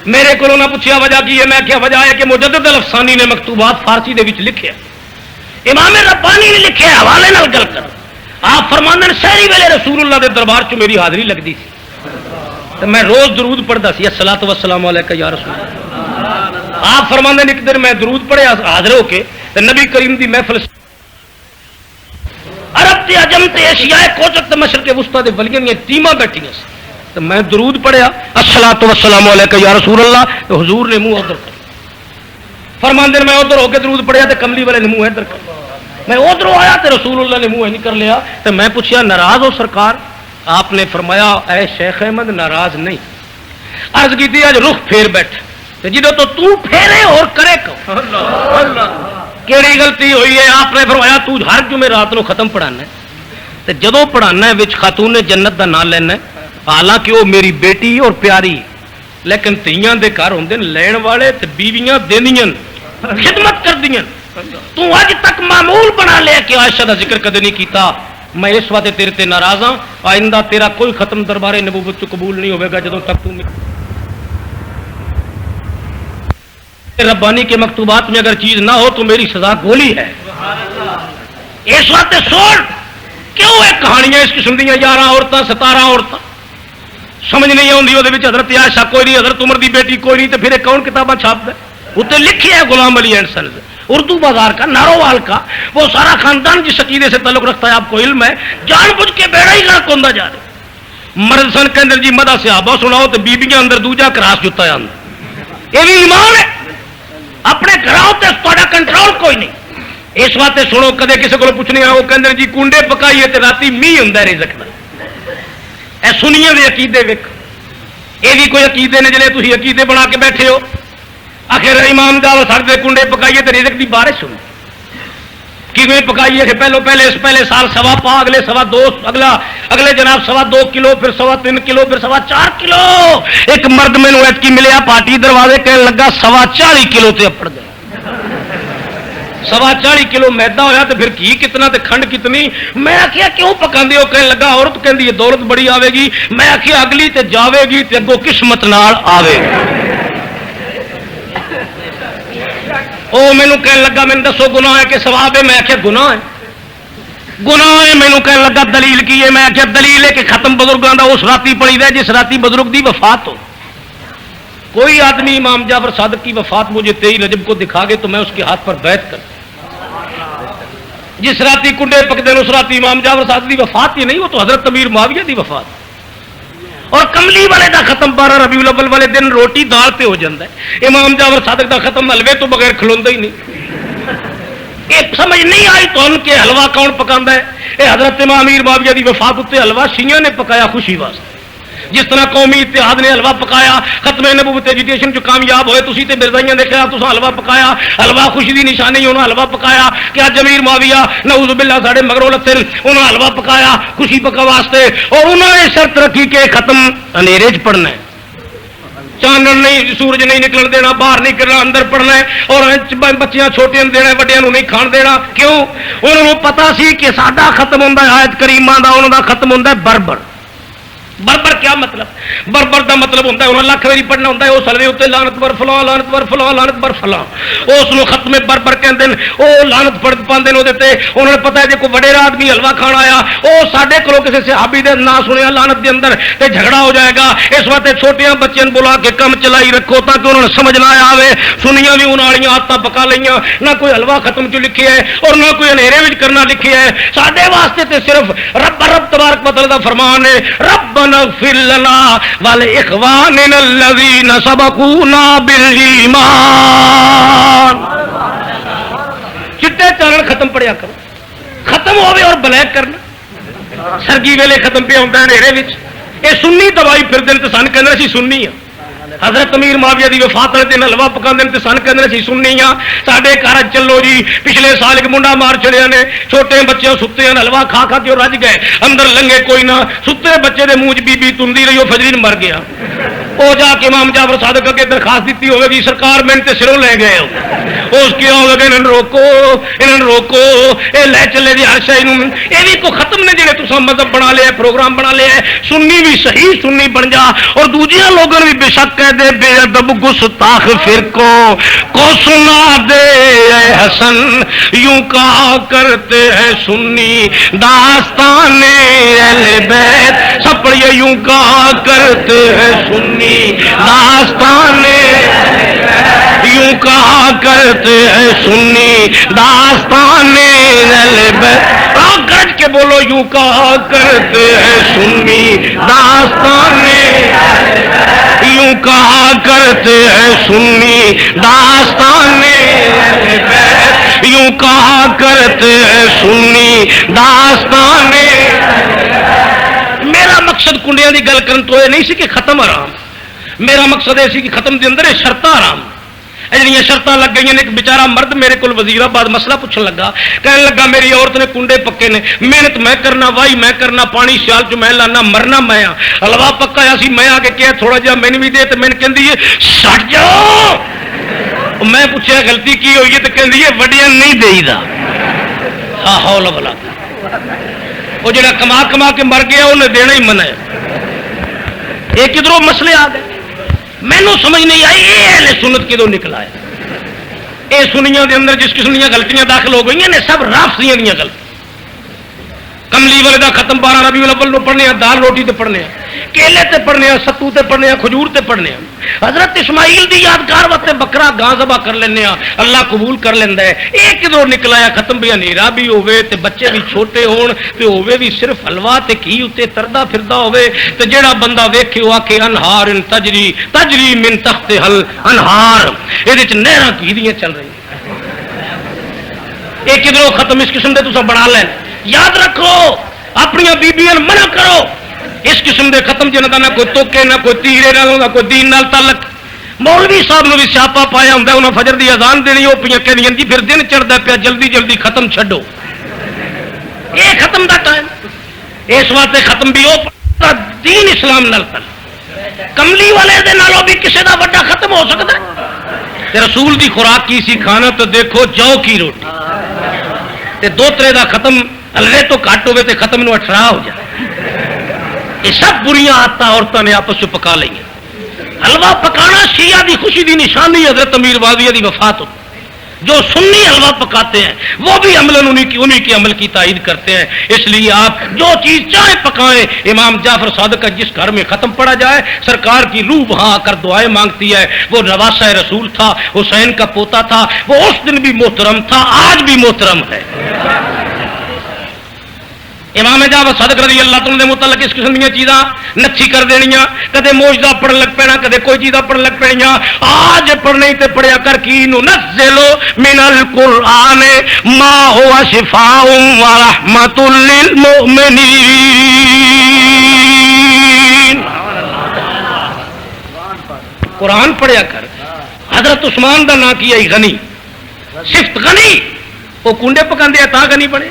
میرے کو نہ پوچھا وجہ کی ہے، میں کیا وجہ ہے کہ مجدد الافسانی نے مکتوبات فارسی دے وچ لکھے، امام ربانی نے لکھے حوالے نال گل کر. آپ فرماندے نے شہری ویلے رسول اللہ دے دربار چ میری حاضری لگتی سی تو میں روز درود پڑھتا سی، الصلاۃ والسلام علیکہ یا رسول اللہ. آپ فرماندے نے ایک دن میں درود پڑھیا حاضر ہو کے تے نبی کریم دی محفل عرب تے عجم تے ایشیا کوچک تے مشرق وسطی دے ولیاں دی ٹیماں بیٹھیاں سی تو میں درود پڑھیا الصلاۃ والسلام علیکہ یا رسول اللہ تو حضور نے منہ ادھر کر فرماندے میں ادھر ہو کے درود پڑھیا تے کملی والے نے منہ ادھر کر. میں ادھر آیا تے رسول اللہ نے منہ نہیں کر لیا تو میں پوچھا ناراض ہو سرکار؟ آپ نے فرمایا اے شیخ احمد ناراض نہیں. عرض کی اج رخ پھیر بیٹھ جدو تو پھیرے اور کرے کیڑی غلطی ہوئی ہے؟ آپ نے فرمایا تو ہر جمعے رات کو ختم پڑھانا ہے جدو پڑھانا ہے وچ خاتون جنت کا نام لینا ہے، حالانکہ وہ میری بیٹی اور پیاری لیکن تیاں دے گھر ہوندے لین والے تے بیویاں دینیاں خدمت کردیاں. تو اج تک معمول بنا لیا کہ عائشہ دا ذکر کدے نہیں کیتا. میں اس واسطے تیرے تے ناراض ہاں، آئندہ تیرا کوئی ختم دربار نبوت تو قبول نہیں ہوئے گا جدوں تک تو ربانی کے مکتوبات میں اگر چیز نہ ہو تو میری سزا گولی ہے. اس واسطے سوچ کیوں ہے کہانیاں اس قسم دیا 11 عورتیں 17 عورتیں سمجھ نہیں آتی وہ حضرت عائشہ کوئی نہیں، حضرت عمر دی بیٹی کوئی نہیں، تو پھر کون کتابیں چھاپتا ہے؟ اتنے لکھے ہے غلام علی اینڈ سنز اردو بازار کا نارووال کا وہ سارا خاندان جس عقیدے سے تعلق رکھتا ہے آپ کو علم ہے، جان بوجھ کے بیڑا ہی غرق ہوتا جا رہا. مرد سن کے اندر جی مدہ صحابہ سناؤ تو بیبیاں اندر دوجا کراس جتا ہے اندر. یہ بھی ایمان ہے. اپنے گھروں تے تہاڈا کنٹرول کوئی نہیں. اس واسطے سنو کدے کسی کو پوچھنے وہ کہتے جی کنڈے پکائیے تو رات میہ ہوں رزق دا. اے سنیے دے عقیدے ویک یہ بھی کوئی عقیدے نے جڑے تسی عقیدے بنا کے بیٹھے ہو. آخر امام جاؤ سڑتے کنڈے پکائیے تو رزق دی بارش ہوئی کیویں پکائیے کہ پہلے سال سوا پا اگلے سوا دو اگلے جناب سوا 2 کلو پھر سوا 3 کلو پھر سوا 4 کلو. ایک مرد مینوں ایتکی ملیا پارٹی دروازے کہنے لگا سوا 40 کلو تے اپڑ گئے. سوا 40 کلو میدا ہویا تو پھر کی کتنا تے کھنڈ کتنی. میں آخیا کیوں پکاندے ہو؟ کہنے لگا عورت کہندی ہے دولت بڑی آوے گی. میں آخیا اگلی تے جاوے گی تے اگوں قسمت نال آوے گی. وہ مینوں کہنے لگا مینوں دسو گناہ ہے کہ ثواب ہے؟ میں آخیا گناہ ہے. گناہ ہے. مینوں کہنے لگا دلیل کی ہے؟ میں آخیا دلیل ہے کہ ختم بزرگاں دا اس راتی پڑھی دا جس راتی بزرگ دی وفات ہو. کوئی آدمی امام جعفر صادق کی وفات مجھے 23 رجب کو دکھا گے تو میں اس کے ہاتھ پر بیعت کر. جس راتی کنڈے پکدے اس راتی امام جعفر صادق کی وفات ہی نہیں، وہ تو حضرت امیر معاویہ کی وفات. اور کملی والے دا ختم 12 ربیع الاول والے دن روٹی دال پہ ہو جاتا ہے. امام جعفر صادق دا ختم حلوے تو بغیر کھلوندا ہی نہیں. یہ سمجھ نہیں آئی تو ان کے حلوہ کون پکاندا ہے؟ یہ حضرت امام امیر معاویہ کی وفات اتنے حلوہ شیعہ نے پکایا خوشی واسطے. جس طرح قومی اتحاد نے حلوہ پکایا ختم نبوت ایجوکیشن جو کامیاب ہوئے تسی تے مرزائیاں دے خلاف تساں حلوہ پکایا. حلوہ خوشی دی نشانی انہاں حلوہ پکایا کہ اج امیر معاویہ نعوذ باللہ ساڈے مگروں لتن انہاں حلوہ پکایا خوشی پکا واسطے. اور انہوں نے شرط رکھی کہ ختم اندھیرے چ پڑھنا ہے، چانن نہیں سورج نہیں نکلن دینا، باہر نہیں کرنا، اندر پڑھنا ہے. اور بچیاں چھوٹیاں دینا وڈیاں نہیں کھان دینا. کیوں؟ انہوں نے پتا سی کہ ساڈا ختم ہوندا ہے آیت کریمہ دا، انہاں دا ختم ہوندا ہے بربر. بربر کیا مطلب؟ بربر دا مطلب ہوتا ہے انہوں لکھ واری پڑھنا ہوتا ہے. وہ سلوے اتنے لانت بر فلاں لانت بر فلاں لانت بر فلاں اس کو ختم بربر کہتے ہیں. وہ لانت پڑھ پاندے وہ انہوں نے پتا ہے جی کوئی وڈیرا آدمی حلوہ کھانا آیا وہ سارے کو کسی صحابی دے نہ سنیا لانت دے اندر تے جھگڑا ہو جائے گا. اس واسطے چھوٹیاں بچیاں بلا کے کم چلائی رکھو تاکہ انہوں نے سمجھ نہ آئے. سنیاں بھی انہوں والی آدتیں پکا لئیاں. نہ کوئی حلوہ ختم چ لکھے ہے اور نہ کوئی اندھیرے وچ کرنا لکھے ہے. سارے واسطے تے صرف رب تبارک و تعالی دا فرمان ہے ربنا اغفر لنا ولاخواننا الذین سبقونا بالایمان. چٹے چانن ختم پڑھیا کرو. ختم ہوئے اور بلیک کرنا سرگی ویلے ختم پہ ہوتا ہے اندھیرے وچ. یہ سنی دوائی پھر دن تو سن کہنا سی سننی ہاں. حضرت امیر معاویہ دی وفات والے دن حلوہ پکا دن تو سن کہنا سی سننی ہاں. ساڈے گھر چلو جی پچھلے سال ایک منڈا مار چڑیا نے چھوٹے بچے ستے ہیں حلوہ کھا کھا کے رج گئے اندر لنگے کوئی نہ. ستے بچے دے منہ بی بی تندی رہی وہ فجری مر گیا. وہ جا کے امام جعفر صادق اگے درخواست دیتی ہوئے گی سرکار میں تے سروں لے گئے ہو. اس کی آؤ لگے انہوں روکو یہ لے چلے جی ہر شاہی یہ بھی کو ختم نے جڑے تصا مذہب بنا لیا پروگرام بنا لیا سنی بھی صحیح سنی بن جا اور دوجیا لوگوں بھی بے شک کہہ دے بے ادب گستاخ فرقوں کو سنا دے اے حسن یوں کہا کرتے ہیں سنی داستان اہل بیت سب پڑھیے یوں کہا کرتے ہیں سنی داستان یوں کہا کرتے ہیں سنی داستان اہل بیت گرج کے بولو یوں کہا کرتے ہیں سنی داستان یوں کہا کرتے ہیں سنی داستان یوں کہا کرتے ہیں سنی داستان میرا مقصد کنڈیاں دی گل کرن تو یہ نہیں سی کہ ختم آرام میرا مقصد یہ سی کہ ختم دے اندر شرطاں آرام جہاں شرطاں لگ گئی ایک بیچارہ مرد میرے کو وزیر آباد مسئلہ پوچھنے لگا کہنے لگا میری عورت نے کنڈے پکے نے محنت میں کرنا واہی میں کرنا پانی سیال چ میں لانا مرنا میں ہاں حلوا پکایا سی میں آ کے کیا تھوڑا جہا مین بھی دے تو میں کہندی ہے سٹ جاؤ میں پوچھا غلطی کی ہوئی ہے تو کہندی ہے وڈیا نہیں دئی دا حول ولا وہ جڑا کما کما کے مر گیا انہیں دینا ہی منع ہے یہ کدھروں مسئلے آ گئے مینو سمجھ نہیں آئی یہ اہل سنت کدوں نکلا ہے یہ سنیاں دے اندر جس قسم دیا غلطیاں داخل ہو گئی نے سب رافضیاں دیا غلطیاں کملی والے دا ختم 12 ربیع الاول نو پڑھنے دال روٹی تے پڑھنے کیلے تے پڑھنے ستو تے پڑھنے کھجور تے پڑھنے حضرت اسماعیل دی یادگار واسطے بکرا گاں ذبح کر لینے اللہ قبول کر لیندا ہے یہ کدھروں نکلا ہے ختم بھی ہنیرا بھی ہوے تے بچے بھی چھوٹے ہون تے ہوے بھی صرف حلوا تے گھی تے تردا پھردا ہوے تے جیڑا بندہ ویکھے او آکھے انہار تجری من تحت حل انہار اے وچ نہراں گھی دیاں چل رہی یہ کدھروں ختم اس قسم دے تساں بنا لین یاد رکھو اپنی بیبیاں منع کرو اس قسم دے ختم جنہاں دا نہ کوئی توکے نہ کوئی تیرے نہ کوئی دین نال تعلق مولوی صاحب نے بھی سیاپا پایا ہوں انہوں فجر دی اذان دینی وہ پہ کہ جی پھر دن چڑھتا پیا جلدی جلدی ختم چھڈو یہ ختم دا ٹائم اس واسطے ختم بھی وہ دین اسلام نال تعلق کملی والے دے نالوں بھی کسی دا بڑا ختم ہو سکتا ہے رسول دی خوراک کی سی کھانا تو دیکھو جو کی روٹی تے دوترے دا ختم الرے تو کٹ ہوئے تے ختم نو 18 ہو جائے یہ سب بریاں آتا عورتوں نے آپس میں پکا لیں حلوہ پکانا شیعہ دی خوشی دی نشانی حضرت امیر معاویہ دی وفات ہوتی جو سنی حلوہ پکاتے ہیں وہ بھی عملاً انہی کی عمل کی تائید کرتے ہیں اس لیے آپ جو چیز چاہے پکائیں امام جعفر صادق کا جس گھر میں ختم پڑا جائے سرکار کی روح وہاں آ کر دعائیں مانگتی ہے وہ نواسہ رسول تھا حسین کا پوتا تھا وہ اس دن بھی محترم تھا آج بھی محترم ہے امام جعفر صادق رضی اللہ تعالیٰ متعلق اس قسم دیا چیزاں نچھی کر دینیاں کدے موجدہ پڑھن لگ پینا کدے کوئی چیزاں پڑھن لگ پڑیاں آج پڑھنے تے پڑھیا کر کی ننزل من القرآن ما هو شفاء ورحمۃ للمؤمنین قرآن پڑھیا کر حضرت عثمان دا نام کیا غنی صفت غنی وہ کنڈے پکاندے تا غنی بنے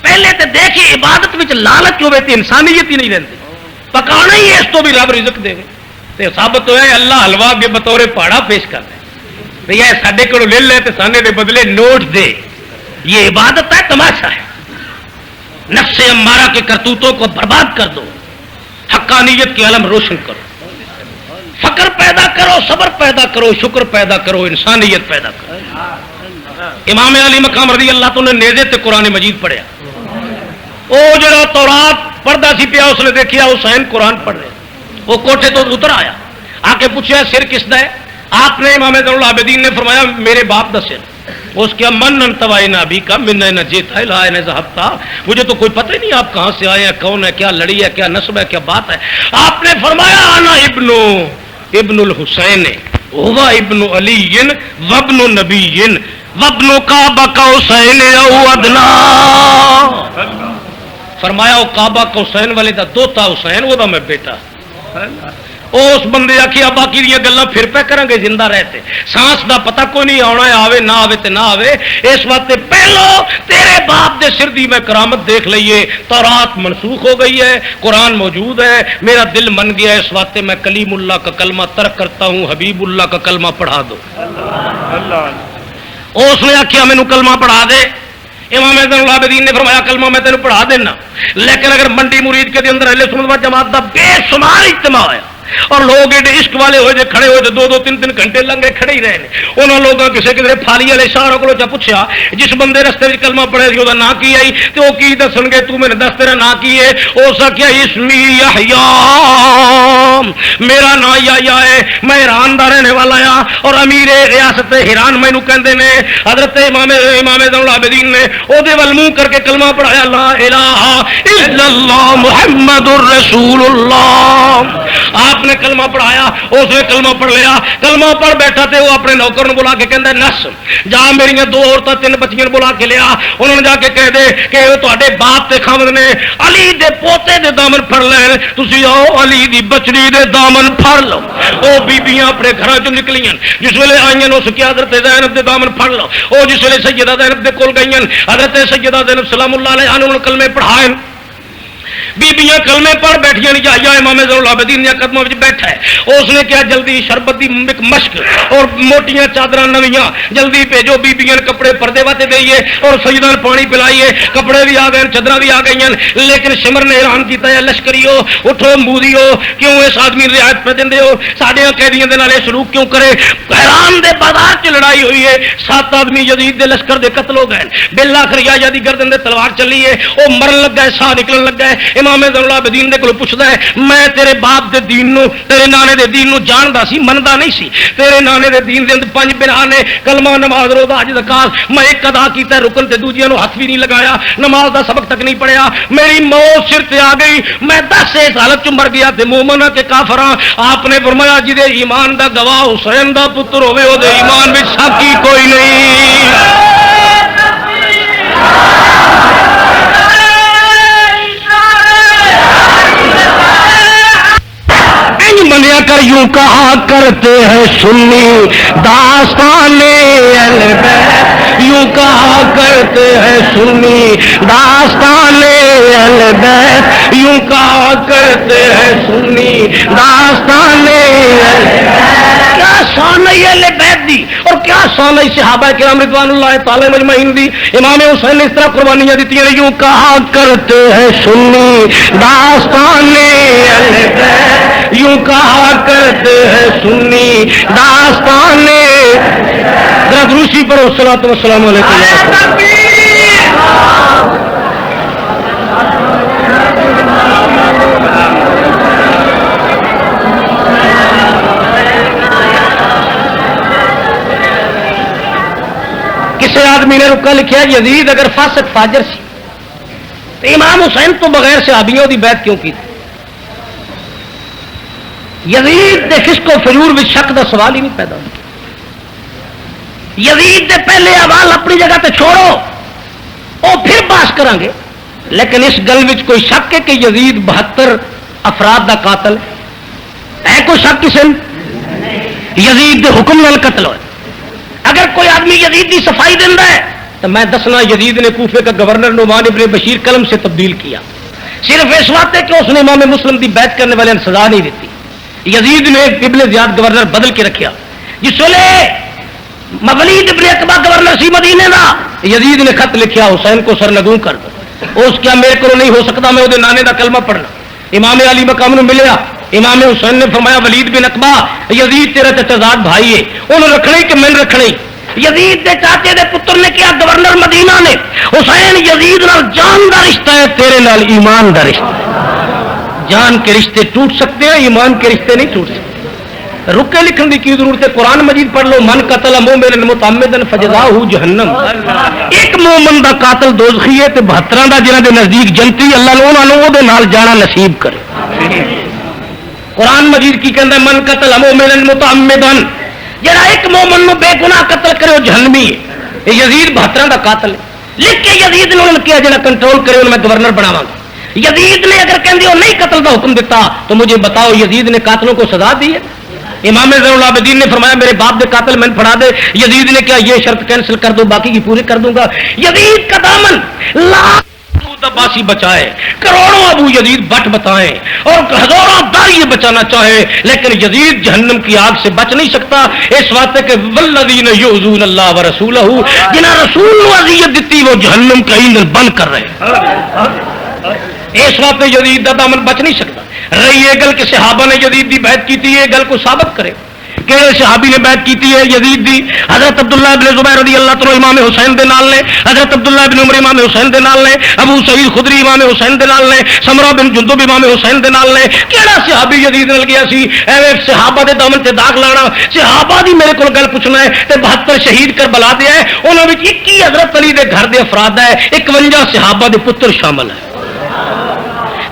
پہلے تو دیکھیں عبادت میں لالچ ہوئے تو انسانیت ہی نہیں رہتی پکانا ہی ہے اس تو بھی رب رزق دے تو ثابت ہوا ہے اللہ حلوا کے بطور پہاڑا پیش کر دے بھیا سڈے کو لے لے تو سانے دے بدلے نوٹ دے یہ عبادت ہے تماشا ہے نفس امارہ کے کرتوتوں کو برباد کر دو حقانیت کے علم روشن کرو فقر پیدا کرو صبر پیدا کرو شکر پیدا کرو انسانیت پیدا کرو امام علی مقام رضی اللہ تو نے نیزے تے قرآن مجید پڑھیا وہ جڑا تورات پڑھتا سی پیا اس نے دیکھا حسین قرآن پڑھ رہے وہ کوٹھے تو اتر آیا آ کے پوچھا سر کس دا ہے آپ نے امام زین العابدین نے فرمایا میرے باپ دا سر اس کے من انتوائی نبی کا من نہ جیتا لا نہ ذهبتا مجھے تو کوئی پتہ ہی نہیں آپ کہاں سے آئے ہیں کون ہے کیا لڑی ہے کیا نسب ہے کیا بات ہے آپ نے فرمایا انا ابن الحسین هو ابن علی وابن نبی وابن کعبہ قوسین او ادنا فرمایا وہ کعبہ قوسین والے دا دوتا حسین وہ دا میں بیٹا اس بندے آخیا باقی دیا گلاں پھر پہ کریں گے زندہ رہتے سانس دا پتہ کوئی نہیں آنا ہے آوے نہ آوے تے نہ آوے اس واسطے پہلو تیرے باپ دے سر دی میں کرامت دیکھ لئیے تورات منسوخ ہو گئی ہے قرآن موجود ہے میرا دل من گیا اس واسطے میں کلیم اللہ کا کلمہ ترک کرتا ہوں حبیب اللہ کا کلمہ پڑھا دو اس نے آخیا مینوں کلمہ پڑھا دے. امام زین العابدین نے فرمایا کلمہ میں تینوں پڑھا دینا، لیکن اگر منڈی مرید کے اندر اہل سنت والجماعت دا بے شمار اجتماع ہوا اور لوگ ایڈے عشق والے ہوئے جے کھڑے ہوئے دو تین گھنٹے لنگے کھڑے ہی رہے ہیں. انہوں لوگوں کسی کسی پھالی والے شاہ کو پوچھا جس بندے رستے میں کلمہ پڑھے سی وہ نام کی آئی تو وہ کی دسن گے تو میرے دس تیرا نام کی ہے. ہو سکیا اسمی یحییٰ، میرا نام یحییٰ ہے، میں ایران دا رہنے والا ہاں اور امیر ریاست ایران مینوں کہندے نے. حضرت امام زین العابدین نے او دے ول منہ کر کے کلمہ پڑھایا لا الہ الا اللہ محمد الرسول اللہ. آپ نے کلمہ پڑھایا، اس نے کلمہ پڑھ لیا. کلمہ پڑھ بیٹھا تے وہ اپنے نوکر نے بلا کے کہندا نس جا میری دو عورتاں تین بچیاں بلا کے لیا. انہوں نے جا کے کہہ دے کہ وہ تواڈے باپ تے خاوند نے علی دے پوتے دے دامن پھڑ لے، تسی آؤ علی دی بچڑی دے دامن پھڑ لو. او بیبییاں اپنے گھراں چوں نکلیاں، جس ویلے آئیاں اس کی حضرت زینب دے دامن پھڑ لو. او جس ویلے سیدہ زینب دے کول گئیاں، حضرت سیدہ زینب سلام اللہ علیہا نے انہوں کلمے پڑھائے. بیبیاں کلمے پڑھ بیٹھیاں نہیں چاہیے. امام زین العابدین نے قدموں میں بیٹھا ہے. اس نے کیا جلدی شربت دی مشک اور موٹیاں چادراں نویاں جلدی بھیجو، بیبیاں کپڑے پردے واتے دئیے اور سیداں پانی پلائیے. کپڑے بھی آ گئے، چادراں بھی آ گئی، لیکن سمر نے اعلان کیتا ہے لشکریو اٹھو موذیو، کیوں اس آدمی رعایت پہ دیندے ہو؟ ساڈے قیدیاں دے نال سلوک کیوں کرے؟ حیران دے بازار چ لڑائی ہوئی ہے، 7 آدمی یزید دے لشکر دے قتل ہو گئے. بالآخر یحییٰ دی گردن دے تلوار چلی ہے، او مرن لگا ہے، ساہ نکلن لگا ہے. امام زین العابدین دے کول پوچھدا ہے میں تیرے باپ دے دین نو تیرے نانے دے دین نو جاندا سی، مندا نہیں سی. تیرے نانے دے دین دے اندر 5 بنا نے کلمہ نماز روزہ حج زکات، میں ایک ادا کیتا ہے رکن تے دوجیاں نو ہاتھ بھی نہیں لگایا، نماز دا سبق تک نہیں پڑھیا. میری موت سر تے آ گئی، میں 10 اس حالت چ مر گیا تے مومن تے کافر ہاں. آپ نے فرمایا جدے ایمان دا گواہ حسین دا پتر ہوے او دے ایمان وچ شک ہی کوئی نہیں. منیا کر یوں کہا کرتے ہیں سنی داستان اہل بیت، یوں کہا کرتے ہیں سنی داستان اہل بیت، یوں کہا کرتے ہیں سنی داستان اہل بیت. کیا شان ہے اہل بیت دی اور کیا شان ہے صحابہ کرام رضوان اللہ تعالی مجمعین دی. امام حسین نے اس طرح قربانیاں دیتی ہیں. یوں کہا کرتے ہیں سنی داستان اہل بیت، یوں کہا کرتے ہیں سنی داستان. ذرا دروشی پر الصلوۃ والسلام علیکم. کسی آدمی نے رکا لکھا یزید اگر فاسق فاجر سی تو امام حسین تو بغیر صحابیوں دی بیعت کیوں کی؟ یزید دے فسق و فجور وچ شک دا سوال ہی نہیں پیدا ہوتا. یزید دے پہلے احوال اپنی جگہ تے چھوڑو، او پھر باس کریں گے. لیکن اس گل وچ کوئی شک ہے کہ یزید 72 افراد دا قاتل ہے؟ کوئی شک کسی یزید دے حکم نال قتل ہوئے. اگر کوئی آدمی یزید دی صفائی دینا ہے تو میں دسنا یزید نے کوفے کا گورنر نعمان ابن بشیر قلم سے تبدیل کیا، صرف اس وقت ہے کہ اس نے امام مسلم دی بیعت کرنے والے نے سزا نہیں دیتی. یزید نے ابن زیاد گورنر بدل کے رکھا. جس ویلے ولید ابن عقبہ گورنر سی مدینے دا، یزید نے خط لکھیا حسین کو سرنگوں کر دو. اس کیا میرے کو نہیں ہو سکتا، میں وہ نانے دا کلمہ پڑھنا. امام علی مقام نے ملیا، امام حسین نے فرمایا ولید بن عقبہ یزید تیرے تضاد بھائی ہے، انہوں رکھنے کہ میں رکھنے. یزید دے چاچے دے پتر نے کیا گورنر مدینہ نے حسین یزید نال جان دا رشتہ ہے، تیرے نال ایمان دا رشتہ. جان کے رشتے ٹوٹ سکتے ہیں، ایمان کے رشتے نہیں ٹوٹ سکتے. رکے لکھن کی ضرورت ہے؟ قرآن مجید پڑھ لو. من قتل مومنا متعمدا فجزاؤہ جہنم. ایک مومن دا قاتل دوزخی ہے تے 72 دا جنہاں دے نزدیک جنتی، اللہ نے انہاں نوں دے نال جانا نصیب کرے. قرآن مجید کی کہندا ہے من قتل مومنا متعمدا، جڑا ایک مومن نو بے گناہ قتل کرے وہ جہنمی ہے. یزید 72 دا قاتل ہے. لکھ کے یزید نے انہوں کیا جڑا کنٹرول کرے انہوں میں گورنر بناواں گا. یزید نے اگر کہندے ہو نہیں قتل کا حکم دیتا تو مجھے بتاؤ یزید نے قاتلوں کو سزا دی ہے؟ امام زین العابدین نے فرمایا میرے باپ دے قاتل میں پڑھا دے. یزید نے کیا یہ شرط کینسل کر دو باقی کی پوری کر دوں گا. یزید کا دامن لا محمود عباسی بچائے، کروڑوں ابو یزید بٹ بتائیں اور ہزاروں داعیے بچانا چاہے، لیکن یزید جہنم کی آگ سے بچ نہیں سکتا۔ اس واسطے کہ والذین یؤذون اللہ ورسولہ، جنہاں رسول کو اذیت دیتی وہ جہنم کا ایندھن بند کر رہے ہیں۔ اس واسطے یزید دا دامن بچ نہیں سکتا۔ رہی یہ گل کہ صحابہ نے یزید دی بیعت کی تھی، یہ گل کو ثابت کرے کہڑے صحابی نے بیعت کی ہے یزید دی؟ حضرت عبداللہ ابن زبیر رضی اللہ عنہ امام حسین دے نال نے، حضرت عبداللہ ابن عمر امام حسین دے نال نے، ابو سعید خدری امام حسین دے نال نے، سمرہ بن جندب امام حسین دے نال نے۔ کہڑا صحابی یزید نال گیا سی؟ ایویں صحابہ دے دامن تے داغ لانا، صحابہ دی میرے کول گل پوچھنا ہے تے 72 شہید کربلا دے ہے، انہاں وچ 21 حضرت علی دے گھر دے افراد ہے، 51 صحابہ دے پتر شامل ہے۔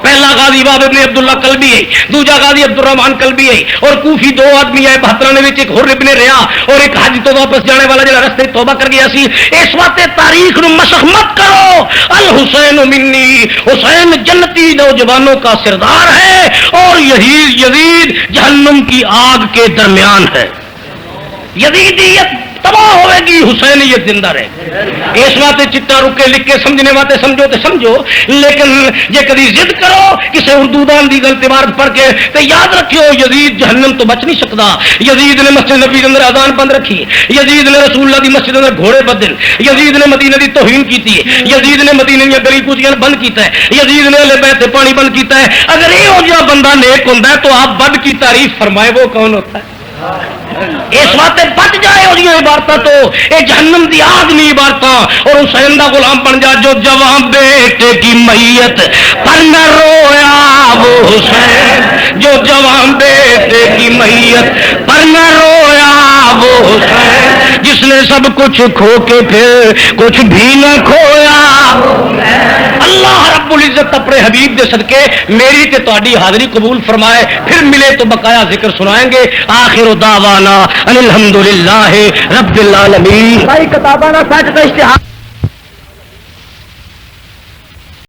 پہلا غازی وہب ابن عبداللہ کلبی ہے، دوجا غازی عبد الرحمان کلبی ہے، اور کوفی دو آدمی ہے 72 میں، ایک حر ابن ریا اور ایک حج تو واپس جانے والا جڑا رستے توبہ کر گیا سی۔ اس واسطے تاریخ نو مشق مت کرو۔ الحسین منی، حسین جنتی نوجوانوں کا سردار ہے اور یہی یزید جہنم کی آگ کے درمیان ہے۔ یزیدیت تباہ ہوئے گی، حسینیت زندہ رہے گی۔ اس واسطے چٹا رکے لکھ کے سمجھنے واسطے سمجھو تو سمجھو، لیکن جے کدی ضد کرو کسی اردو دان دی غلط عبارت پڑھ کے تو یاد رکھیو یزید جہنم تو بچ نہیں سکتا۔ یزید نے مسجد نبی کے اندر اذان بند رکھی، یزید نے رسول اللہ دی مسجد اندر گھوڑے بدل، یزید نے مدینہ دی توہین کیتی ہے، یزید نے مدینہ دی گلی کوچیاں بند کیتا ہے، یزید نے اہل بیت سے پانی بند کیتا ہے۔ اگر یہ ہو جا بندہ نیک ہوندا ہے تو آپ بد کی تعریف فرمائے وہ کون ہوتا ہے؟ اس واسطے بچ جائے اور یہ عبارتیں تو یہ جہنم دی آگ نہیں عبارتیں، اور حسین دا غلام بن جا جو جوان بیٹے کی میت پر نہ رویا وہ حسین، جو جوان بیٹے کی میت پر نہ رویا وہ حسین، جس نے سب کچھ کھو کے پھر کچھ بھی نہ کھویا۔ اللہ رب العزت اپنے حبیب دے صدقے میری تے تہاڈی حاضری قبول فرمائے، پھر ملے تو بقایا ذکر سنائیں گے۔ آخر دعوانا ان الحمدللہ رب العالمین۔ بھائی کتابانہ سچ کا اشتہار